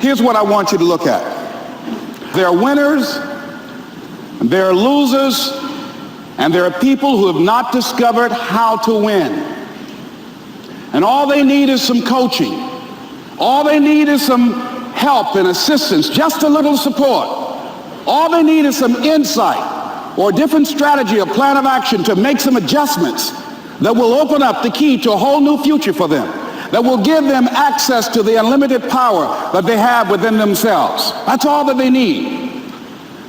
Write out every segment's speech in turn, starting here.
Here's what I want you to look at. There are winners, there are losers, and there are people who have not discovered how to win. And all they need is some coaching. All they need is some help and assistance, just a little support. All they need is some insight or a different strategy, a plan of action to make some adjustments that will open up the key to a whole new future for them, that will give them access to the unlimited power that they have within themselves. That's all that they need.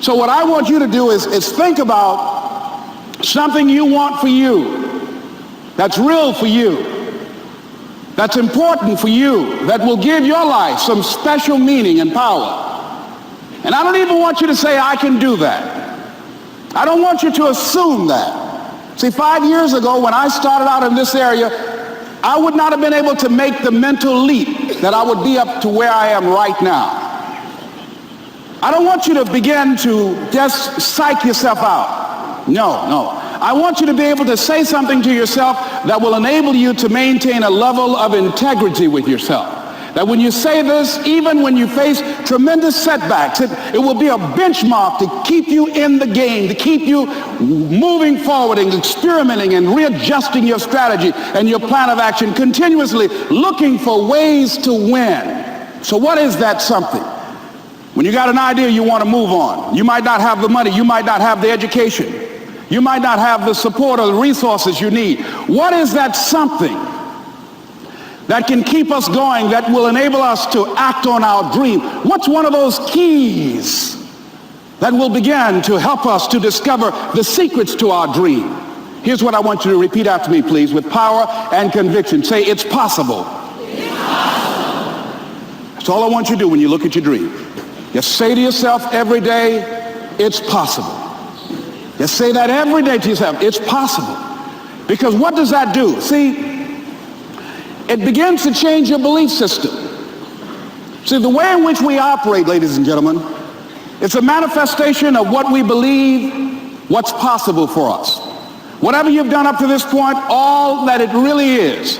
So what I want you to do is think about something you want for you, that's real for you, that's important for you, that will give your life some special meaning and power. And I don't even want you to say, I can do that. I don't want you to assume that. See, 5 years ago when I started out in this area, I would not have been able to make the mental leap that I would be up to where I am right now. I don't want you to begin to just psych yourself out. No. I want you to be able to say something to yourself that will enable you to maintain a level of integrity with yourself. That when you say this, even when you face tremendous setbacks, it will be a benchmark to keep you in the game, to keep you moving forward and experimenting and readjusting your strategy and your plan of action, continuously looking for ways to win. So what is that something? When you got an idea you want to move on, you might not have the money, you might not have the education, you might not have the support or the resources you need. What is that something that can keep us going, that will enable us to act on our dream? What's one of those keys that will begin to help us to discover the secrets to our dream? Here's what I want you to repeat after me, please, with power and conviction. Say, it's possible. It's possible. That's all I want you to do when you look at your dream. Just say to yourself every day, it's possible. Just say that every day to yourself, it's possible. Because what does that do? See, it begins to change your belief system. See, the way in which we operate, ladies and gentlemen, it's a manifestation of what we believe, what's possible for us. Whatever you've done up to this point, all that it really is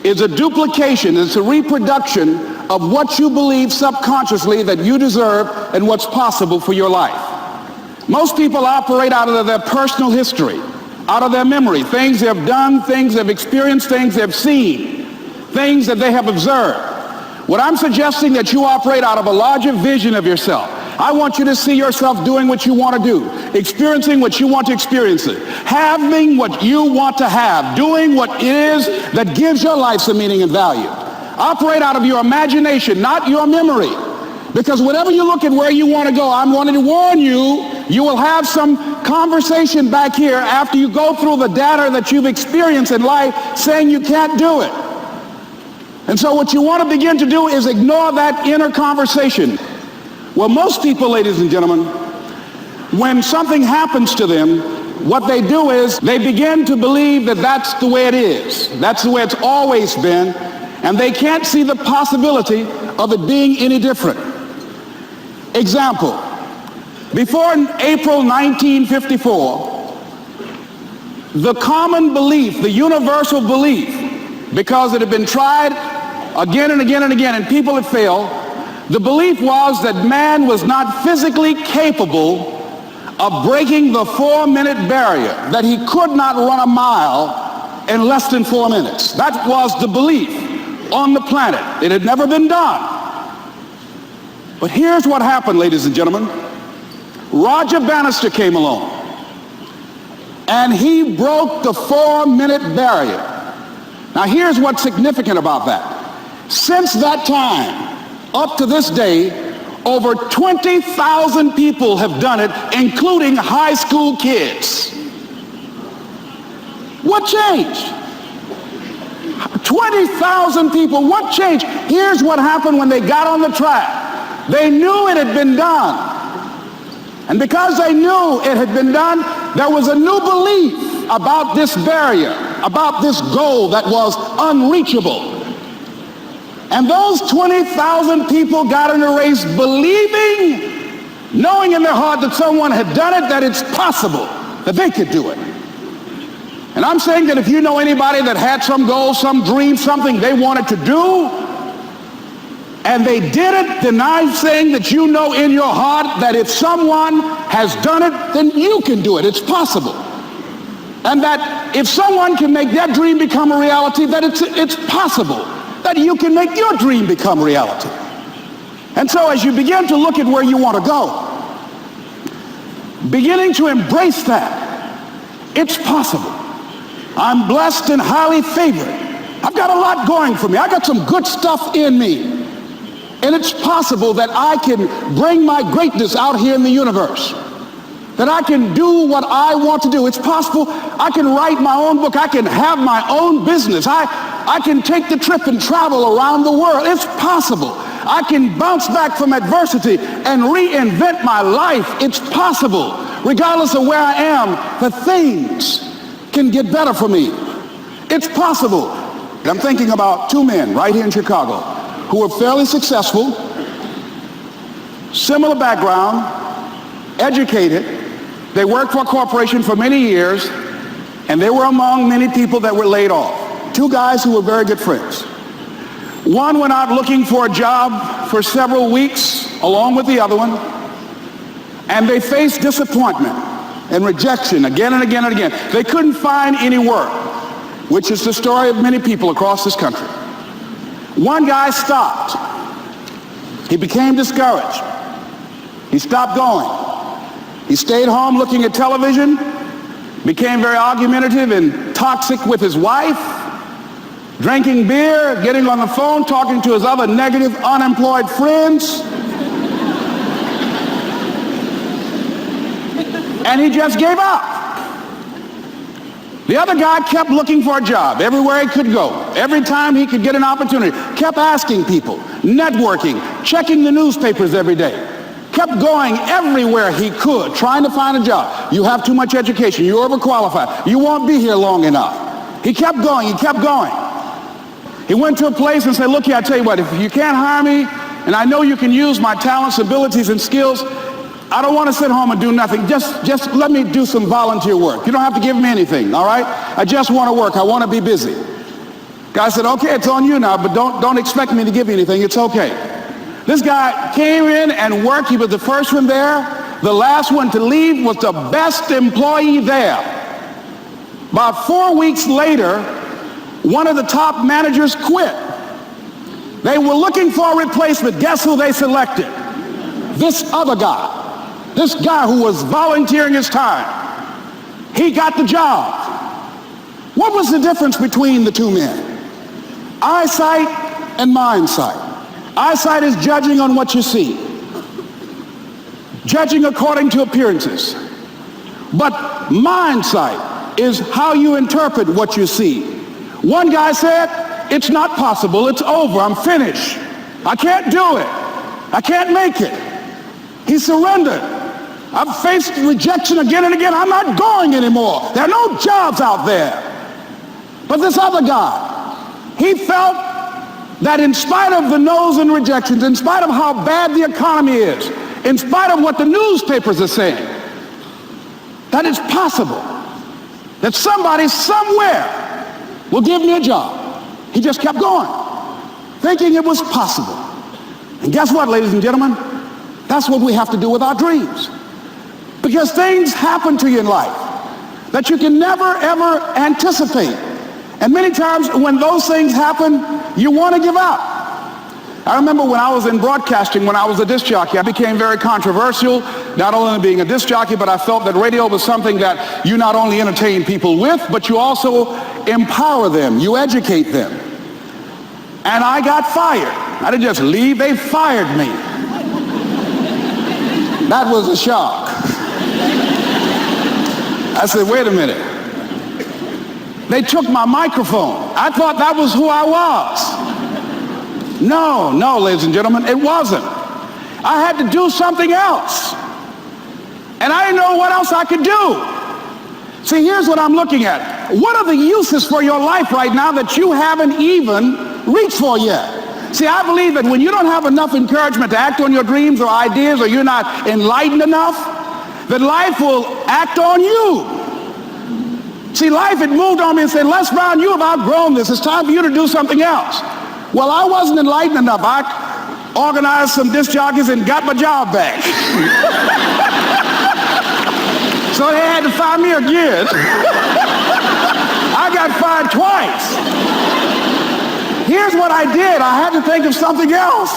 a duplication, it's a reproduction of what you believe subconsciously that you deserve and what's possible for your life. Most people operate out of their personal history, out of their memory, things they've done, things they've experienced, things they've seen, things that they have observed. What I'm suggesting that you operate out of a larger vision of yourself. I want you to see yourself doing what you want to do, experiencing what you want to experience, having what you want to have, doing what it is that gives your life some meaning and value. Operate out of your imagination, not your memory. Because whenever you look at where you want to go, I'm wanting to warn you, you will have some conversation back here after you go through the data that you've experienced in life saying you can't do it. And so what you want to begin to do is ignore that inner conversation. Well, most people, ladies and gentlemen, when something happens to them, what they do is they begin to believe that that's the way it is. That's the way it's always been. And they can't see the possibility of it being any different. Example, before April 1954, the common belief, the universal belief, because it had been tried again and again and again and people had failed, the belief was that man was not physically capable of breaking the 4-minute barrier, that he could not run a mile in less than 4 minutes. That was the belief on the planet. It had never been done. But here's what happened, ladies and gentlemen. Roger Bannister came along and he broke the 4-minute barrier. Now here's what's significant about that. Since that time, up to this day, over 20,000 people have done it, including high school kids. What changed? 20,000 people, what changed? Here's what happened when they got on the track. They knew it had been done. And because they knew it had been done, there was a new belief about this barrier, about this goal that was unreachable. And those 20,000 people got in a race believing, knowing in their heart that someone had done it, that it's possible that they could do it. And I'm saying that if you know anybody that had some goal, some dream, something they wanted to do, and they did it, then I'm saying that you know in your heart that if someone has done it, then you can do it. It's possible. And that if someone can make their dream become a reality, that it's possible that you can make your dream become reality. And so as you begin to look at where you want to go, beginning to embrace that, it's possible. I'm blessed and highly favored. I've got a lot going for me. I got some good stuff in me. And it's possible that I can bring my greatness out here in the universe. That I can do what I want to do. It's possible I can write my own book. I can have my own business. I can take the trip and travel around the world. It's possible. I can bounce back from adversity and reinvent my life. It's possible. Regardless of where I am, the things can get better for me. It's possible. And I'm thinking about two men right here in Chicago who were fairly successful, similar background, educated. They worked for a corporation for many years, and they were among many people that were laid off. Two guys who were very good friends. One went out looking for a job for several weeks along with the other one, and they faced disappointment and rejection again and again and again. They couldn't find any work, which is the story of many people across this country. One guy stopped. He became discouraged. He stopped going. He stayed home looking at television, became very argumentative and toxic with his wife, drinking beer, getting on the phone, talking to his other negative, unemployed friends. And he just gave up. The other guy kept looking for a job everywhere he could go. Every time he could get an opportunity, kept asking people, networking, checking the newspapers every day. Kept going everywhere he could, trying to find a job. You have too much education. You're overqualified. You won't be here long enough. He kept going. He kept going. He went to a place and said, look here, I tell you what, if you can't hire me, and I know you can use my talents, abilities, and skills, I don't want to sit home and do nothing. Just let me do some volunteer work. You don't have to give me anything, all right? I just want to work. I want to be busy. Guy said, okay, it's on you now, but don't expect me to give you anything. It's okay. This guy came in and worked. He was the first one there. The last one to leave was the best employee there. About 4 weeks later, one of the top managers quit. They were looking for a replacement. Guess who they selected? This other guy. This guy who was volunteering his time. He got the job. What was the difference between the two men? Eyesight and mindsight. Eyesight is judging on what you see. Judging according to appearances. But mindsight is how you interpret what you see. One guy said, it's not possible. It's over. I'm finished. I can't do it. I can't make it. He surrendered. I've faced rejection again and again. I'm not going anymore. There are no jobs out there. But this other guy, he felt that in spite of the no's and rejections, in spite of how bad the economy is, in spite of what the newspapers are saying, that it's possible that somebody somewhere will give me a job. He just kept going, thinking it was possible. And guess what, ladies and gentlemen? That's what we have to do with our dreams. Because things happen to you in life that you can never, ever anticipate. And many times when those things happen, you want to give up. I remember when I was in broadcasting, when I was a disc jockey, I became very controversial, not only being a disc jockey, but I felt that radio was something that you not only entertain people with, but you also empower them, you educate them. And I got fired. I didn't just leave, they fired me. That was a shock. I said, wait a minute. They took my microphone. I thought that was who I was. No, ladies and gentlemen, it wasn't. I had to do something else. And I didn't know what else I could do. See, here's what I'm looking at. What are the uses for your life right now that you haven't even reached for yet? See, I believe that when you don't have enough encouragement to act on your dreams or ideas, or you're not enlightened enough, that life will act on you. See, life had moved on me and said, Les Brown, you have outgrown this. It's time for you to do something else. Well, I wasn't enlightened enough. organized some disc jockeys and got my job back. So they had to fire me again. I got fired twice. Here's what I did. I had to think of something else.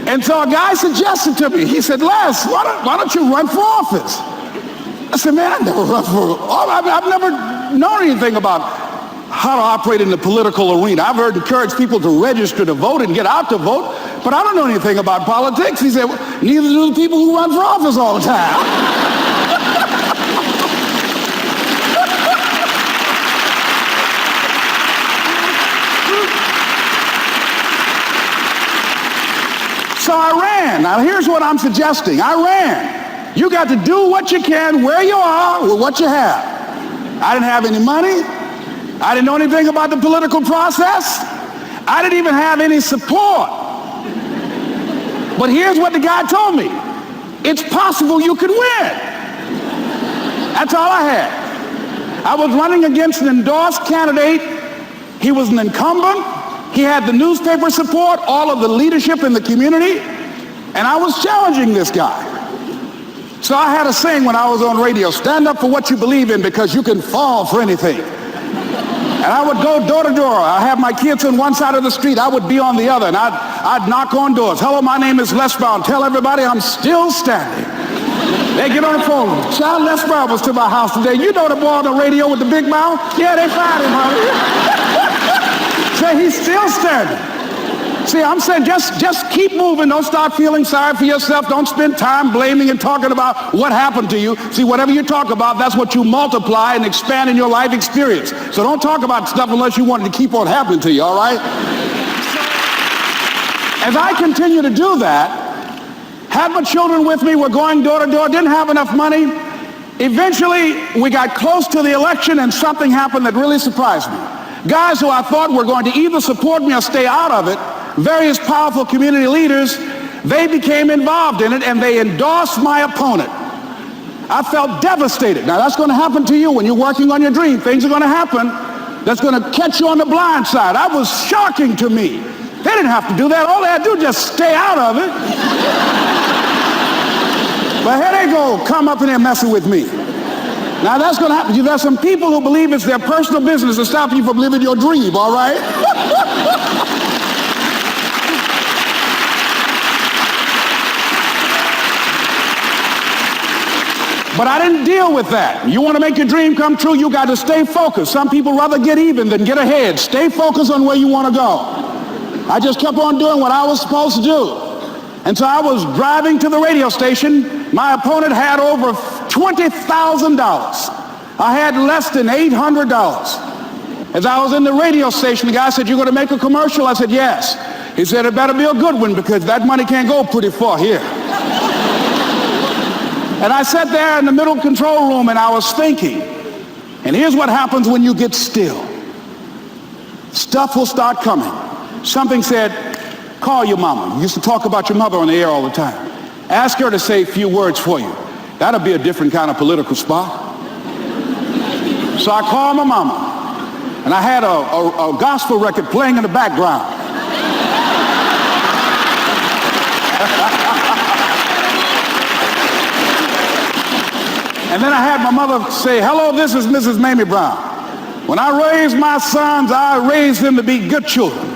And so a guy suggested to me, he said, Les, why don't you run for office? I said, man, I've never run for office. I've never known anything about how to operate in the political arena. I've heard encourage people to register to vote and get out to vote, but I don't know anything about politics. He said, neither do the people who run for office all the time. So I ran. Now here's what I'm suggesting. I ran. You got to do what you can where you are with what you have. I didn't have any money. I didn't know anything about the political process. I didn't even have any support. But here's what the guy told me. It's possible you could win. That's all I had. I was running against an endorsed candidate. He was an incumbent. He had the newspaper support, all of the leadership in the community, and I was challenging this guy. So I had a saying when I was on radio, stand up for what you believe in because you can fall for anything. And I would go door to door. I have my kids on one side of the street. I would be on the other, and I'd knock on doors. Hello, my name is Les Brown. Tell everybody I'm still standing. They get on the phone. Child, Les Brown was to my house today. You know the boy on the radio with the big mouth? Yeah, they fired him, honey. Say he's still standing. See, I'm saying just keep moving. Don't start feeling sorry for yourself. Don't spend time blaming and talking about what happened to you. See, whatever you talk about, that's what you multiply and expand in your life experience. So don't talk about stuff unless you want it to keep on happening to you, all right? As I continue to do that, had my children with me, we're going door to door, didn't have enough money. Eventually, we got close to the election and something happened that really surprised me. Guys who I thought were going to either support me or stay out of it, various powerful community leaders, they became involved in it and they endorsed my opponent. I felt devastated. Now that's going to happen to you when you're working on your dream. Things are going to happen that's going to catch you on the blind side. That was shocking to me. They didn't have to do that. All they had to do was just stay out of it. But here they go, come up in there messing with me. Now that's going to happen to you. There's some people who believe it's their personal business to stop you from living your dream, all right? But I didn't deal with that. You want to make your dream come true, you got to stay focused. Some people rather get even than get ahead. Stay focused on where you want to go. I just kept on doing what I was supposed to do. And so I was driving to the radio station. My opponent had over $20,000. I had less than $800. As I was in the radio station, the guy said, "You're going to make a commercial?" I said, "Yes." He said, "It better be a good one because that money can't go pretty far here." And I sat there in the middle control room and I was thinking, and here's what happens when you get still. Stuff will start coming. Something said, call your mama. You used to talk about your mother on the air all the time. Ask her to say a few words for you. That'll be a different kind of political spot. So I called my mama, and I had a gospel record playing in the background. And then I had my mother say, "Hello, this is Mrs. Mamie Brown. When I raised my sons, I raised them to be good children.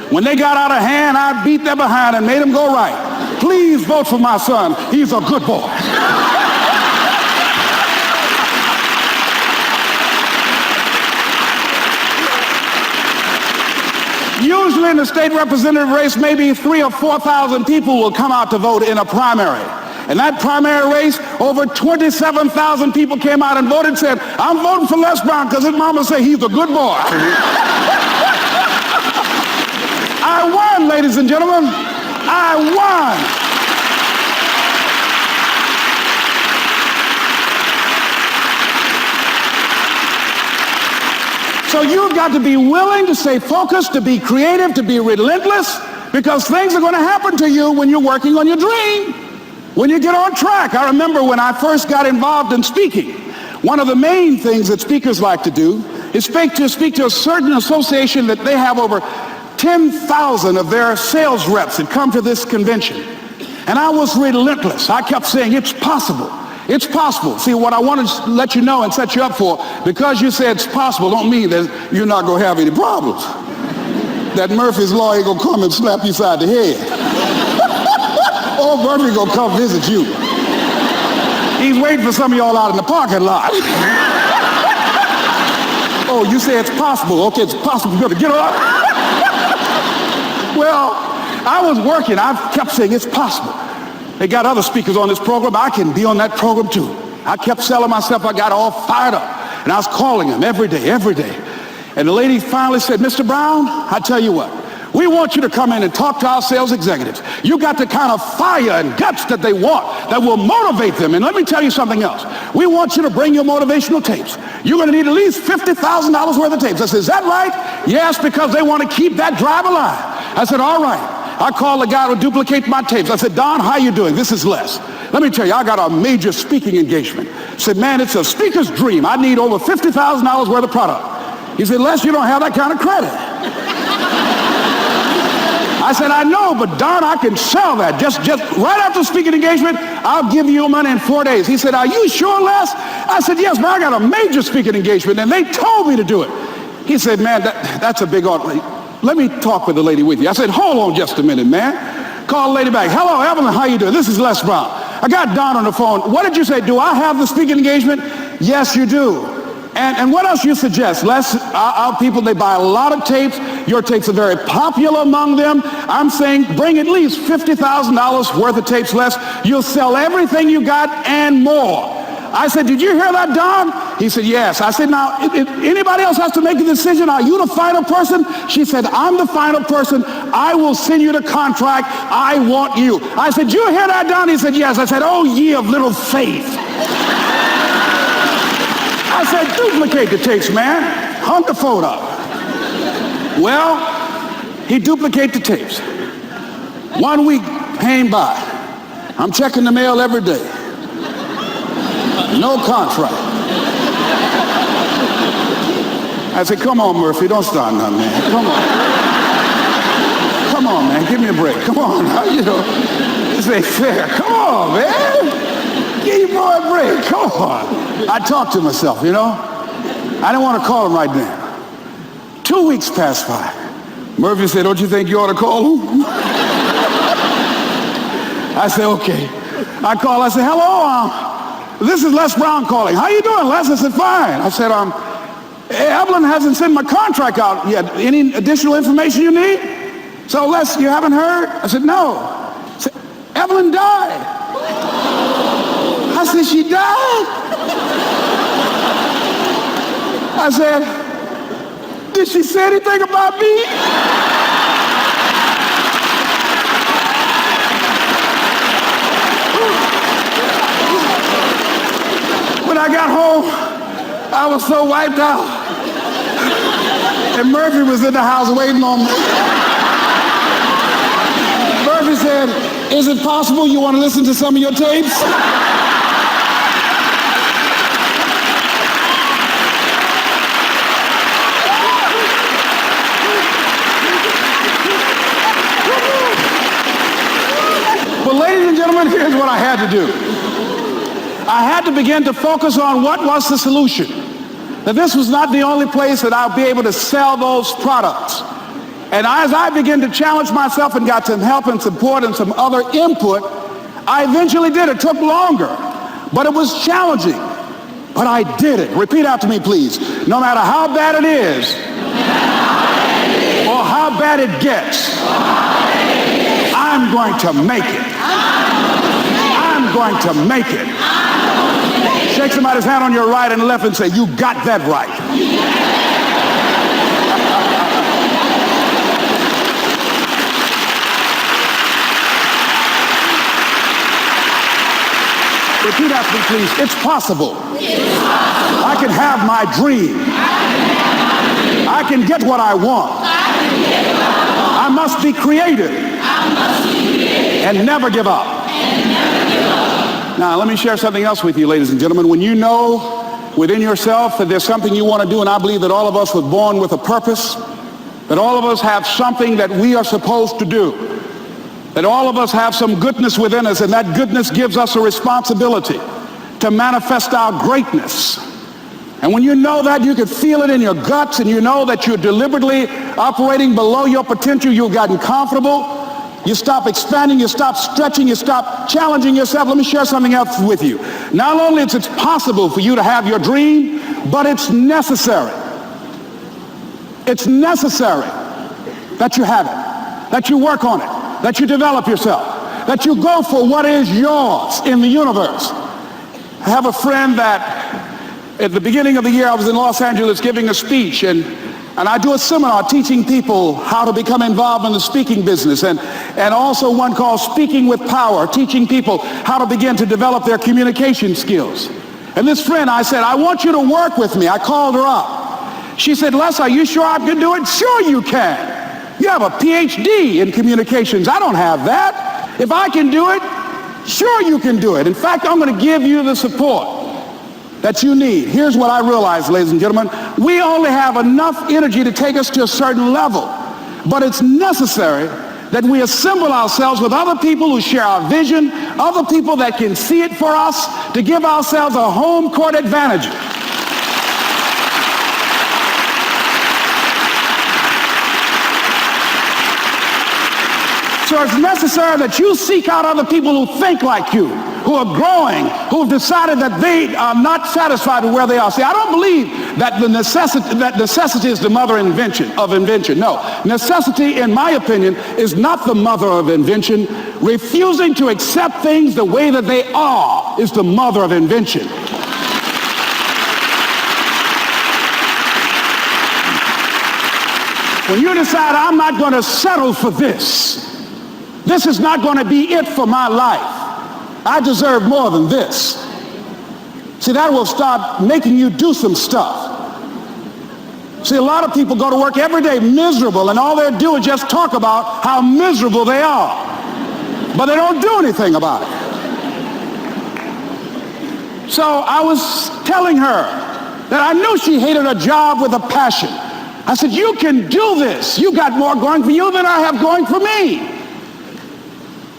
When they got out of hand, I beat them behind and made them go right. Please vote for my son. He's a good boy." Usually in the state representative race, maybe 3,000 or 4,000 people will come out to vote in a primary. In that primary race, over 27,000 people came out and voted and said, "I'm voting for Les Brown because his mama said he's a good boy." I won, ladies and gentlemen. I won. So you've got to be willing to stay focused, to be creative, to be relentless, because things are going to happen to you when you're working on your dream, when you get on track. I remember when I first got involved in speaking, one of the main things that speakers like to do is speak to a certain association that they have over 10,000 of their sales reps had come to this convention. And I was relentless. I kept saying, it's possible. It's possible. See, what I want to let you know and set you up for, because you said it's possible, don't mean that you're not going to have any problems. That Murphy's Law ain't going to come and slap you side the head. Oh, Murphy going to come visit you. He's waiting for some of y'all out in the parking lot. Oh, you say it's possible. Okay, it's possible. You got to get up. Well, I was working. I kept saying it's possible. They got other speakers on this program. I can be on that program too. I kept selling myself. I got all fired up. And I was calling them every day. And the lady finally said, Mr. Brown, I tell you what, we want you to come in and talk to our sales executives. You got the kind of fire and guts that they want that will motivate them. And let me tell you something else. We want you to bring your motivational tapes. You're going to need at least $50,000 worth of tapes. I said, is that right? Yes, because they want to keep that drive alive. I said, all right. I called the guy to duplicate my tapes. I said, Don, how you doing? This is Les. Let me tell you, I got a major speaking engagement. I said, man, it's a speaker's dream. I need over $50,000 worth of product. He said, Les, you don't have that kind of credit. I said, I know, but Don, I can sell that. Just right after speaking engagement, I'll give you your money in 4 days. He said, are you sure, Les? I said, yes, man, I got a major speaking engagement, and they told me to do it. He said, man, that's a big order. Let me talk with the lady with you. I said, hold on just a minute, man. Call the lady back. Hello, Evelyn, how you doing? This is Les Brown. I got Don on the phone. What did you say? Do I have the speaking engagement? Yes, you do. And what else you suggest? Les, our people, they buy a lot of tapes. Your tapes are very popular among them. I'm saying bring at least $50,000 worth of tapes, Les. You'll sell everything you got and more. I said, did you hear that, Don? He said, yes. I said, now, if anybody else has to make a decision, are you the final person? She said, I'm the final person. I will send you the contract. I want you. I said, you hear that, Don? He said, yes. I said, oh, ye of little faith. I said, duplicate the tapes, man. Hung the phone up. Well, he duplicated the tapes. 1 week came by. I'm checking the mail every day. No contract. I said, come on, Murphy, don't start nothing, man. Come on. Come on, man, give me a break. Come on, you know, this ain't fair. Come on, man. Give your boy a break. Come on. I talked to myself, you know. I didn't want to call him right now. 2 weeks passed by. Murphy said, don't you think you ought to call him? I said, okay. I called. I said, hello, this is Les Brown calling. How you doing, Les? I said, fine. I said, Evelyn hasn't sent my contract out yet. Any additional information you need? So, Les, you haven't heard? I said, no. I said, Evelyn died. I said, she died? I said, did she say anything about me? When I got home, I was so wiped out. And Murphy was in the house waiting on me. Murphy said, is it possible you want to listen to some of your tapes? But ladies and gentlemen, here's what I had to do. I had to begin to focus on what was the solution. That this was not the only place that I'll be able to sell those products. And as I began to challenge myself and got some help and support and some other input, I eventually did. It took longer, but it was challenging. But I did it. Repeat after me, please. No matter how bad it is, or how bad it gets, I'm going to make it. I'm going to make it. Shake somebody's hand on your right and left and say, you got that right. Repeat after me, please. It's possible. I can have my dream. I can get what I want. I must be creative and never give up. Now, let me share something else with you, ladies and gentlemen. When you know within yourself that there's something you want to do, and I believe that all of us were born with a purpose, that all of us have something that we are supposed to do, that all of us have some goodness within us, and that goodness gives us a responsibility to manifest our greatness. And when you know that, you can feel it in your guts, and you know that you're deliberately operating below your potential. You've gotten comfortable. You stop expanding, you stop stretching, you stop challenging yourself. Let me share something else with you. Not only is it possible for you to have your dream, but it's necessary. It's necessary that you have it, that you work on it, that you develop yourself, that you go for what is yours in the universe. I have a friend that at the beginning of the year I was in Los Angeles giving a speech, and I do a seminar teaching people how to become involved in the speaking business, and also one called Speaking with Power, teaching people how to begin to develop their communication skills. And this friend, I said, I want you to work with me. I called her up. She said, Les, are you sure I can do it? Sure you can. You have a PhD in communications. I don't have that. If I can do it, sure you can do it. In fact, I'm going to give you the support that you need. Here's what I realize, ladies and gentlemen. We only have enough energy to take us to a certain level, but it's necessary that we assemble ourselves with other people who share our vision, other people that can see it for us, to give ourselves a home court advantage. So it's necessary that you seek out other people who think like you, who are growing, who have decided that they are not satisfied with where they are. See, I don't believe that necessity is the mother of invention. No, necessity, in my opinion, is not the mother of invention. Refusing to accept things the way that they are is the mother of invention. When you decide, I'm not going to settle for this, this is not going to be it for my life, I deserve more than this. See, that will start making you do some stuff. See, a lot of people go to work every day miserable, and all they do is just talk about how miserable they are. But they don't do anything about it. So I was telling her that I knew she hated her job with a passion. I said, you can do this. You got more going for you than I have going for me.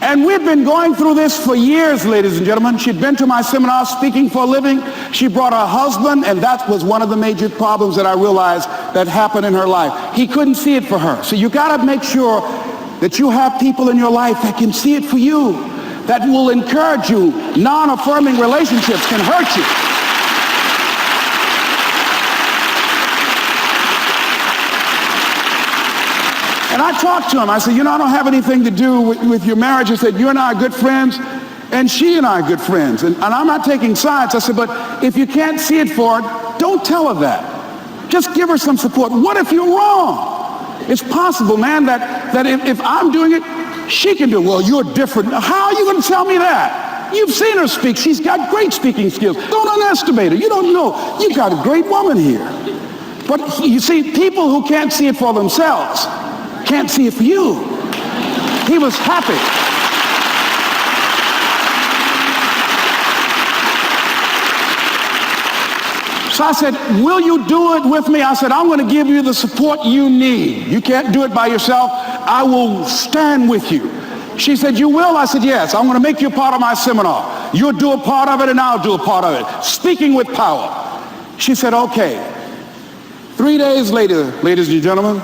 And we've been going through this for years, ladies and gentlemen. She'd been to my seminar speaking for a living. She brought her husband, and that was one of the major problems that I realized that happened in her life. He couldn't see it for her. So you got to make sure that you have people in your life that can see it for you, that will encourage you. Non-affirming relationships can hurt you. And I talked to him. I said, you know, I don't have anything to do with your marriage. I said, you and I are good friends, and she and I are good friends. And I'm not taking sides. I said, but if you can't see it for her, don't tell her that. Just give her some support. What if you're wrong? It's possible, man, that if I'm doing it, she can do it. Well, you're different. How are you going to tell me that? You've seen her speak. She's got great speaking skills. Don't underestimate her. You don't know. You got a great woman here. But you see, people who can't see it for themselves can't see it for you. He was happy. So I said, will you do it with me? I said, I'm going to give you the support you need. You can't do it by yourself. I will stand with you. She said, you will? I said, yes. I'm going to make you a part of my seminar. You'll do a part of it, and I'll do a part of it. Speaking with Power. She said, okay. 3 days later, ladies and gentlemen,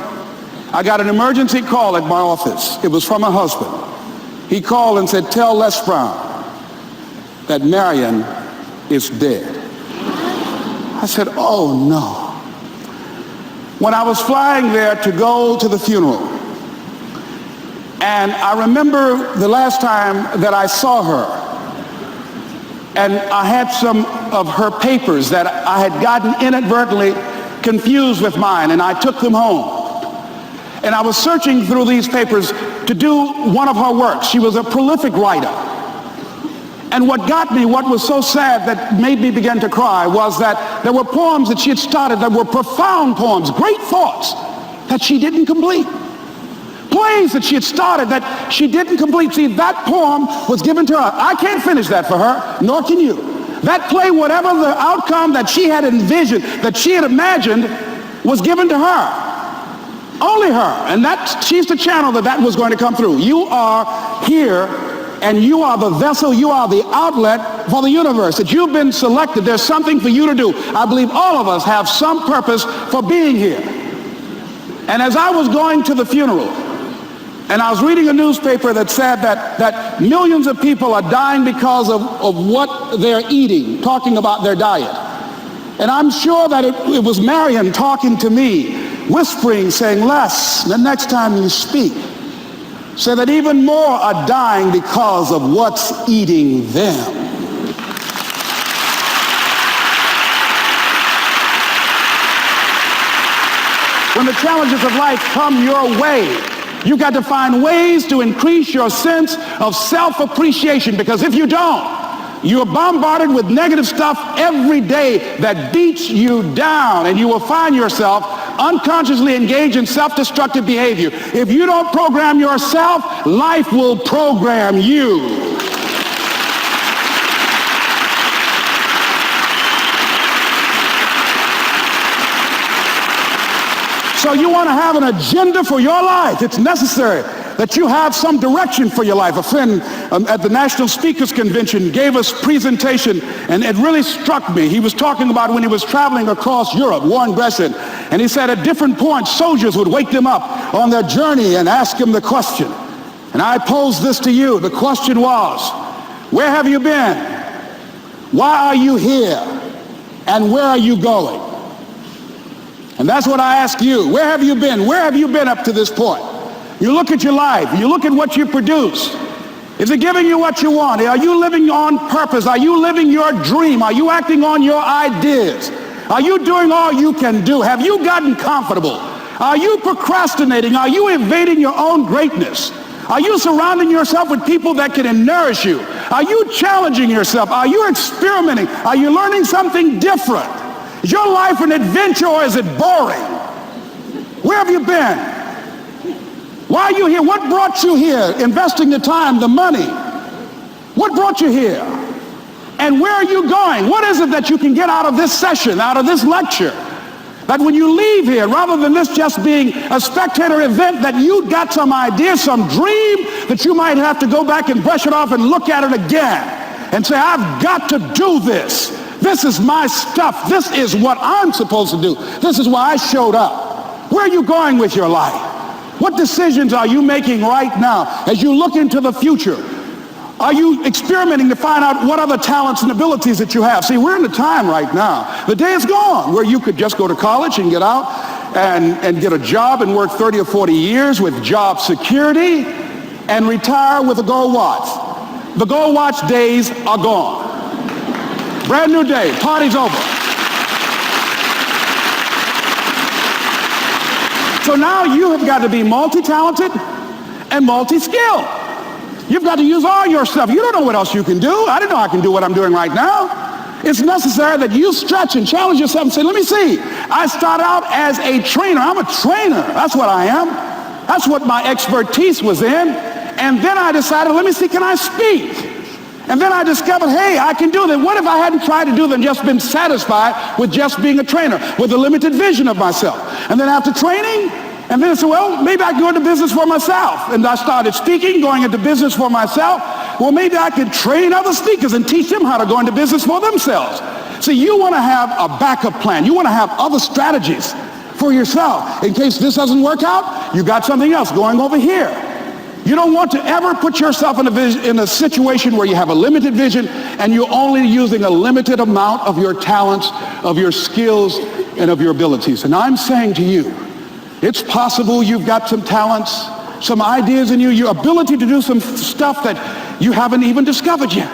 I got an emergency call at my office. It was from her husband. He called and said, tell Les Brown that Marion is dead. I said, oh no. When I was flying there to go to the funeral, and I remember the last time that I saw her, and I had some of her papers that I had gotten inadvertently confused with mine, and I took them home. And I was searching through these papers to do one of her works. She was a prolific writer. And what got me, what was so sad that made me begin to cry, was that there were poems that she had started that were profound poems, great thoughts that she didn't complete. Plays that she had started that she didn't complete. See, that poem was given to her. I can't finish that for her, nor can you. That play, whatever the outcome that she had envisioned, that she had imagined, was given to her. Only her. And she's the channel that was going to come through. You are here, and you are the vessel, you are the outlet for the universe. That you've been selected. There's something for you to do. I believe all of us have some purpose for being here. And as I was going to the funeral, and I was reading a newspaper that said that millions of people are dying because of what they're eating, talking about their diet. And I'm sure that it was Marion talking to me, whispering, saying, Les, the next time you speak, say that even more are dying because of what's eating them. When the challenges of life come your way, you've got to find ways to increase your sense of self-appreciation, because if you don't, you're bombarded with negative stuff every day that beats you down, and you will find yourself unconsciously engaged in self-destructive behavior. If you don't program yourself, life will program you. So you want to have an agenda for your life. It's necessary that you have some direction for your life. A friend at the National Speakers Convention gave us a presentation, and it really struck me. He was talking about when he was traveling across Europe, Warren Gresham, and he said at different points, soldiers would wake them up on their journey and ask him the question. And I pose this to you. The question was, where have you been? Why are you here? And where are you going? And that's what I ask you. Where have you been? Where have you been up to this point? You look at your life. You look at what you produce. Is it giving you what you want? Are you living on purpose? Are you living your dream? Are you acting on your ideas? Are you doing all you can do? Have you gotten comfortable? Are you procrastinating? Are you evading your own greatness? Are you surrounding yourself with people that can nourish you? Are you challenging yourself? Are you experimenting? Are you learning something different? Is your life an adventure, or is it boring? Where have you been? Why are you here? What brought you here? Investing the time, the money. What brought you here? And where are you going? What is it that you can get out of this session, out of this lecture? That when you leave here, rather than this just being a spectator event, that you got some idea, some dream, that you might have to go back and brush it off and look at it again and say, I've got to do this. This is my stuff. This is what I'm supposed to do. This is why I showed up. Where are you going with your life? What decisions are you making right now as you look into the future? Are you experimenting to find out what other talents and abilities that you have? See, we're in a time right now. The day is gone where you could just go to college and get out and get a job and work 30 or 40 years with job security and retire with a gold watch. The gold watch days are gone. Brand new day. Party's over. So now you have got to be multi-talented and multi-skilled. You've got to use all your stuff. You don't know what else you can do. I didn't know I can do what I'm doing right now. It's necessary that you stretch and challenge yourself and say, let me see. I start out as a trainer. I'm a trainer. That's what I am. That's what my expertise was in. And then I decided, let me see, can I speak? And then I discovered, hey, I can do that. What if I hadn't tried to do that and just been satisfied with just being a trainer, with a limited vision of myself? And then after training, and then I said, well, maybe I can go into business for myself. And I started speaking, going into business for myself. Well, maybe I could train other speakers and teach them how to go into business for themselves. See, you want to have a backup plan. You want to have other strategies for yourself. In case this doesn't work out, you got something else going over here. You don't want to ever put yourself in a situation where you have a limited vision and you're only using a limited amount of your talents, of your skills, and of your abilities. And I'm saying to you, it's possible you've got some talents, some ideas in you, your ability to do some stuff that you haven't even discovered yet.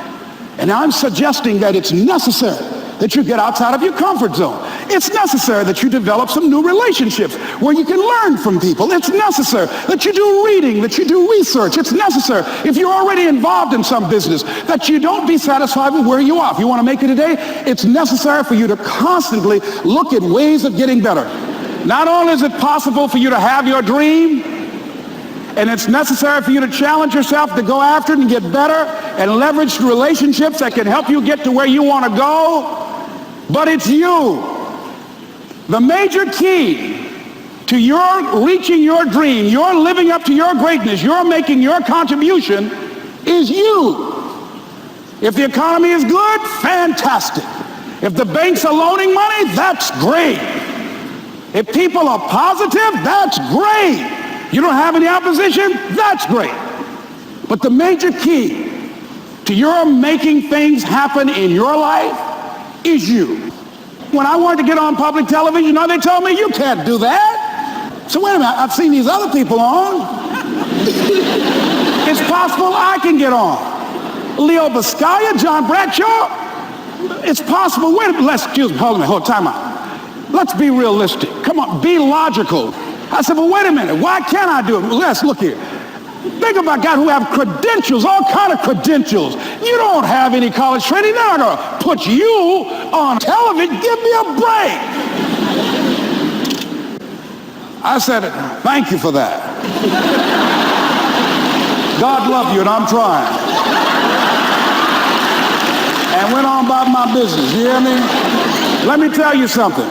And I'm suggesting that it's necessary that you get outside of your comfort zone. It's necessary that you develop some new relationships where you can learn from people. It's necessary that you do reading, that you do research. It's necessary, if you're already involved in some business, that you don't be satisfied with where you are. If you want to make it today, it's necessary for you to constantly look at ways of getting better. Not only is it possible for you to have your dream, and it's necessary for you to challenge yourself to go after it and get better and leverage relationships that can help you get to where you want to go, but it's you. The major key to your reaching your dream, your living up to your greatness, your making your contribution is you. If the economy is good, fantastic. If the banks are loaning money, that's great. If people are positive, that's great. You don't have any opposition, that's great. But the major key to your making things happen in your life is you. When I wanted to get on public television, you know, they told me, you can't do that. So wait a minute, I've seen these other people on. It's possible I can get on. Leo Biscaya, John Bradshaw, it's possible. Wait a minute, excuse me, hold on, time out. Let's be realistic. Come on, be logical. I said, well, wait a minute, why can't I do it? Well, let's look here. Think about guys who have credentials, all kind of credentials. You don't have any college training. They're not going to put you on television. Give me a break. I said, thank you for that. God love you, and I'm trying. And went on about my business. You hear me? Let me tell you something.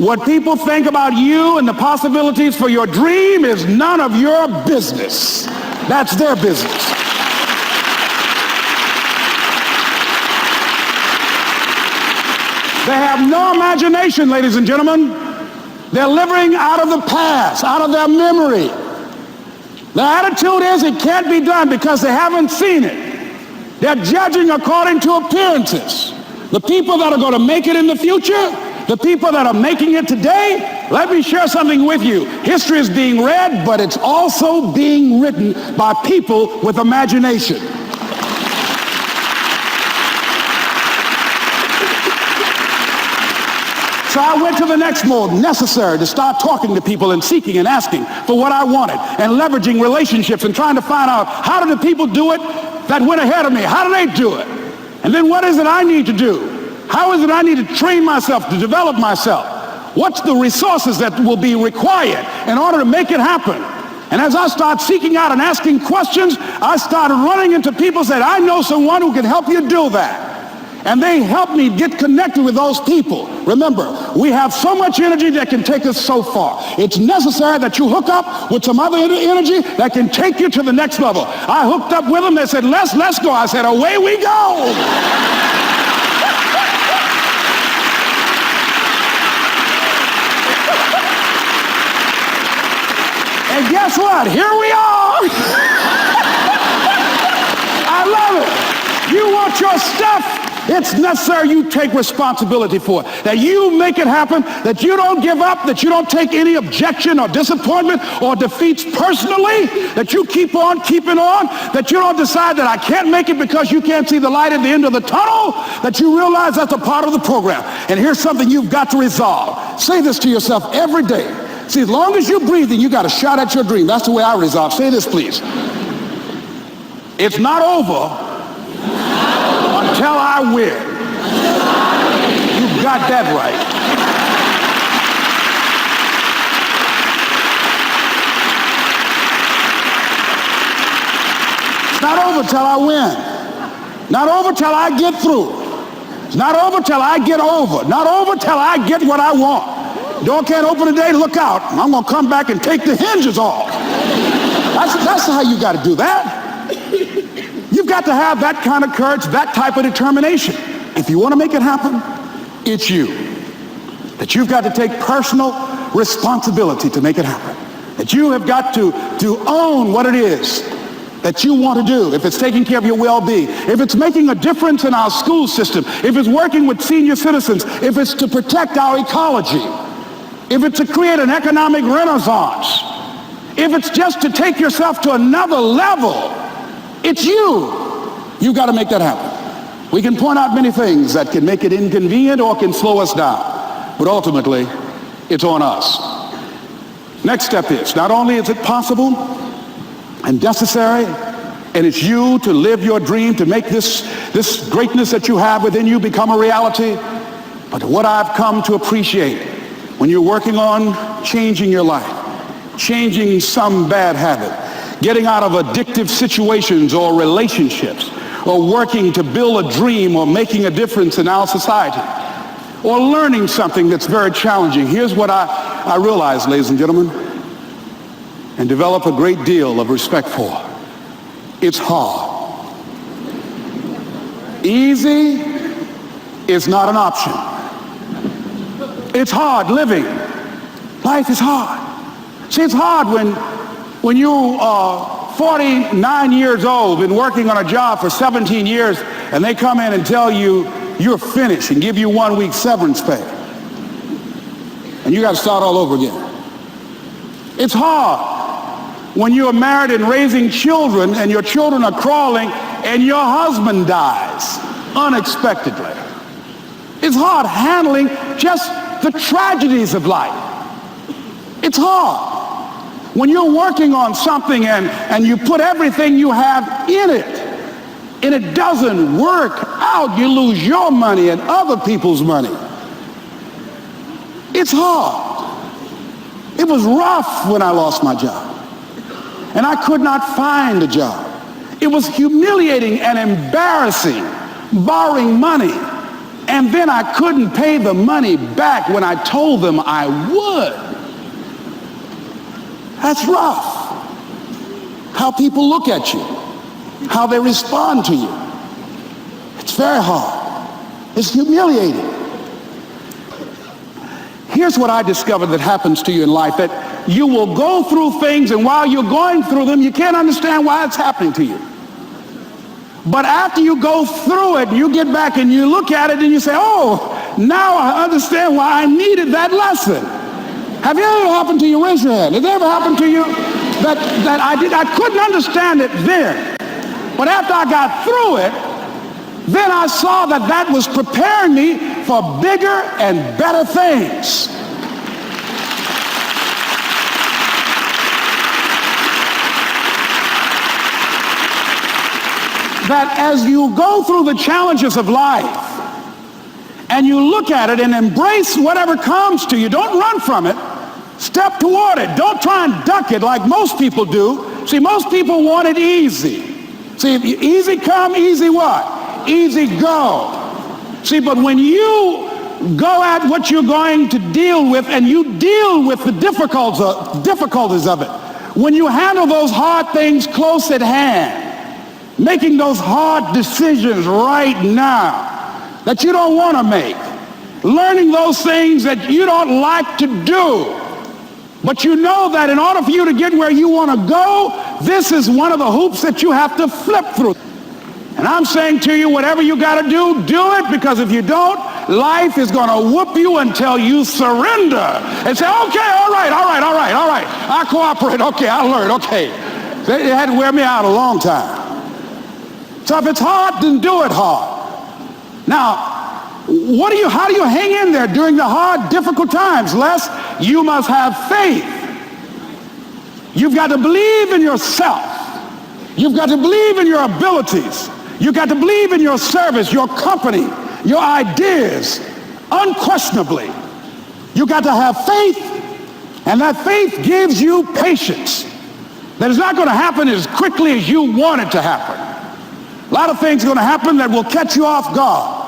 What people think about you and the possibilities for your dream is none of your business. That's their business. They have no imagination, ladies and gentlemen. They're living out of the past, out of their memory. Their attitude is it can't be done because they haven't seen it. They're judging according to appearances. The people that are going to make it in the future, the people that are making it today, let me share something with you. History is being read, but it's also being written by people with imagination. So I went to the next mode, necessary, to start talking to people and seeking and asking for what I wanted and leveraging relationships and trying to find out how do the people do it that went ahead of me? How do they do it? And then what is it I need to do? How is it I need to train myself, to develop myself? What's the resources that will be required in order to make it happen? And as I start seeking out and asking questions, I started running into people that I know someone who can help you do that. And they helped me get connected with those people. Remember, we have so much energy that can take us so far. It's necessary that you hook up with some other energy that can take you to the next level. I hooked up with them. They said, let's go. I said, away we go. And guess what? Here we are. I love it. You want your stuff? It's necessary you take responsibility for it, that you make it happen, that you don't give up, that you don't take any objection or disappointment or defeats personally, that you keep on keeping on, that you don't decide that I can't make it because you can't see the light at the end of the tunnel, that you realize that's a part of the program. And here's something you've got to resolve. Say this to yourself every day. See, as long as you're breathing, you got a shot at your dream. That's the way I resolve. Say this, please. It's not over until I win. You got that right. It's not over till I win. Not over till I get through. It's not over till I get over. Not over till I get what I want. Door can't open today, look out. I'm going to come back and take the hinges off. That's how you got to do that. You've got to have that kind of courage, that type of determination. If you want to make it happen, it's you. That you've got to take personal responsibility to make it happen. That you have got to own what it is that you want to do. If it's taking care of your well-being, if it's making a difference in our school system, if it's working with senior citizens, if it's to protect our ecology, if it's to create an economic renaissance, if it's just to take yourself to another level, it's you. You've got to make that happen. We can point out many things that can make it inconvenient or can slow us down, but ultimately, it's on us. Next step is, not only is it possible and necessary, and it's you to live your dream, to make this greatness that you have within you become a reality, but what I've come to appreciate when you're working on changing your life, changing some bad habit, getting out of addictive situations or relationships, or working to build a dream or making a difference in our society, or learning something that's very challenging. Here's what I I realize, ladies and gentlemen, and develop a great deal of respect for. It's hard. Easy is not an option. It's hard living. Life is hard. See, it's hard when you are 49 years old, been working on a job for 17 years, and they come in and tell you you're finished and give you 1 week severance pay. And you got to start all over again. It's hard when you're married and raising children and your children are crawling and your husband dies unexpectedly. It's hard handling just the tragedies of life. It's hard when you're working on something and you put everything you have in it and it doesn't work out. You lose your money and other people's money. It's hard. It was rough when I lost my job. And I could not find a job. It was humiliating and embarrassing, borrowing money. And then I couldn't pay the money back when I told them I would. That's rough. How people look at you, how they respond to you. It's very hard. It's humiliating. Here's what I discovered that happens to you in life, that you will go through things, and while you're going through them, you can't understand why it's happening to you. But after you go through it, you get back and you look at it and you say, oh, now I understand why I needed that lesson. Have you ever happened to you? Raise your hand. Has it ever happened to you that I couldn't understand it then, but after I got through it, then I saw that that was preparing me for bigger and better things. That as you go through the challenges of life and you look at it and embrace whatever comes to you, don't run from it. Step toward it. Don't try and duck it like most people do. See, most people want it easy. See, easy come, easy what? Easy go. See, but when you go at what you're going to deal with and you deal with the difficulties of it, when you handle those hard things close at hand, making those hard decisions right now that you don't want to make, learning those things that you don't like to do, but you know that in order for you to get where you want to go, this is one of the hoops that you have to flip through. And I'm saying to you, whatever you got to do it, because if you don't, life is going to whoop you until you surrender and say, okay, all right, I cooperate, okay, I learned, okay. It had to wear me out a long time. So if it's hard, then do it hard. Now, how do you hang in there during the hard, difficult times? Les, you must have faith. You've got to believe in yourself. You've got to believe in your abilities. You've got to believe in your service, your company, your ideas, unquestionably. You've got to have faith, and that faith gives you patience. That it's not going to happen as quickly as you want it to happen. A lot of things are going to happen that will catch you off guard.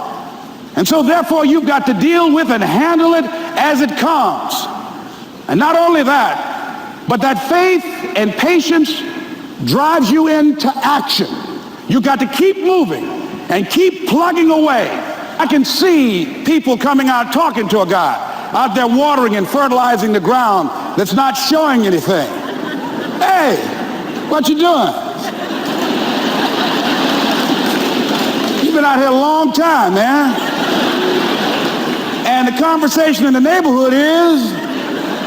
And so therefore you've got to deal with and handle it as it comes. And not only that, but that faith and patience drives you into action. You've got to keep moving and keep plugging away. I can see people coming out talking to a guy out there watering and fertilizing the ground that's not showing anything. Hey, what you doing? You've been out here a long time, man. And the conversation in the neighborhood is,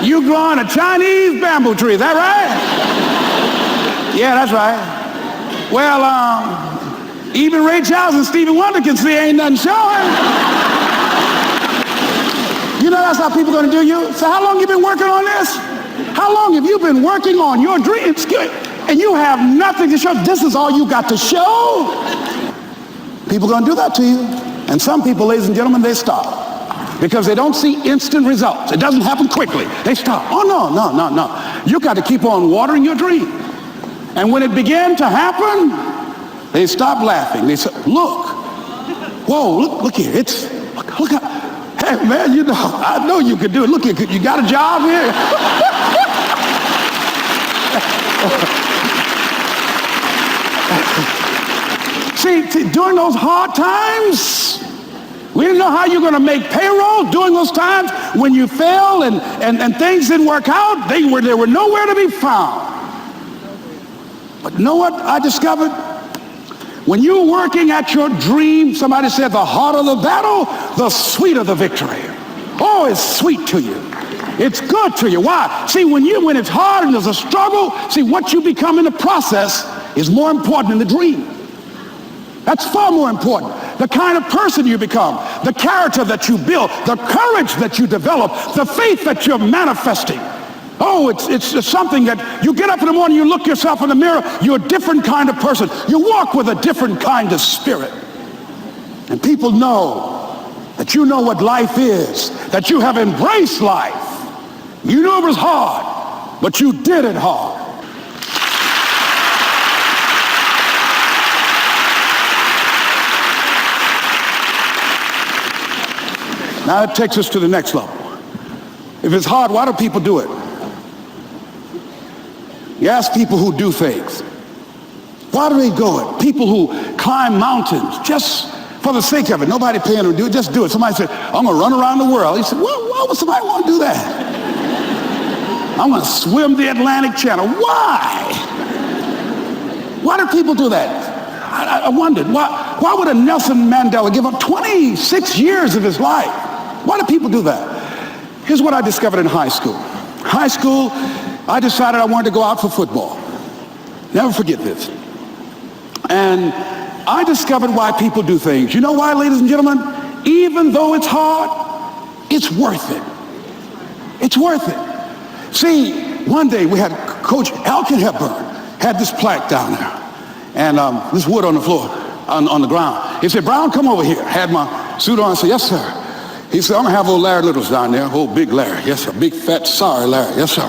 you growing a Chinese bamboo tree, is that right? Yeah, that's right. Well, even Ray Charles and Stevie Wonder can see ain't nothing showing. You know that's how people are going to do you? So how long you been working on this? How long have you been working on your dreams? And you have nothing to show. This is all you got to show. People are going to do that to you. And some people, ladies and gentlemen, they stop. Because they don't see instant results. It doesn't happen quickly. They stop. Oh, no. You got to keep on watering your dream. And when it began to happen, they stopped laughing. They said, look. Whoa, look here. Look. Hey, man, you know, I know you can do it. Look, you got a job here? See, during those hard times, we didn't know how you're going to make payroll. During those times when you failed and things didn't work out, they were nowhere to be found. But you know what I discovered? When you're working at your dream, somebody said the harder the battle, the sweeter the victory. Oh, it's sweet to you. It's good to you. Why? See, when it's hard and there's a struggle, see, what you become in the process is more important than the dream. That's far more important. The kind of person you become, the character that you build, the courage that you develop, the faith that you're manifesting. Oh, it's something that you get up in the morning, you look yourself in the mirror, you're a different kind of person. You walk with a different kind of spirit. And people know that you know what life is, that you have embraced life. You knew it was hard, but you did it hard. Now it takes us to the next level. If it's hard, why do people do it? You ask people who do things. Why do they do it? People who climb mountains just for the sake of it. Nobody paying them to do it. Just do it. Somebody said, I'm going to run around the world. He said, why would somebody want to do that? I'm going to swim the Atlantic Channel. Why? Why do people do that? I wondered, why would a Nelson Mandela give up 26 years of his life? Why do people do that? Here's what I discovered in high school. High school, I decided I wanted to go out for football. Never forget this. And I discovered why people do things. You know why, ladies and gentlemen? Even though it's hard, it's worth it. It's worth it. See, one day we had Coach Elkin Hepburn had this plaque down there. And this wood on the floor, on the ground. He said, Brown, come over here. Had my suit on. I said, yes, sir. He said, I'm going to have old Larry Littles down there. Old big Larry. Yes, sir. Big, fat, sorry Larry. Yes, sir.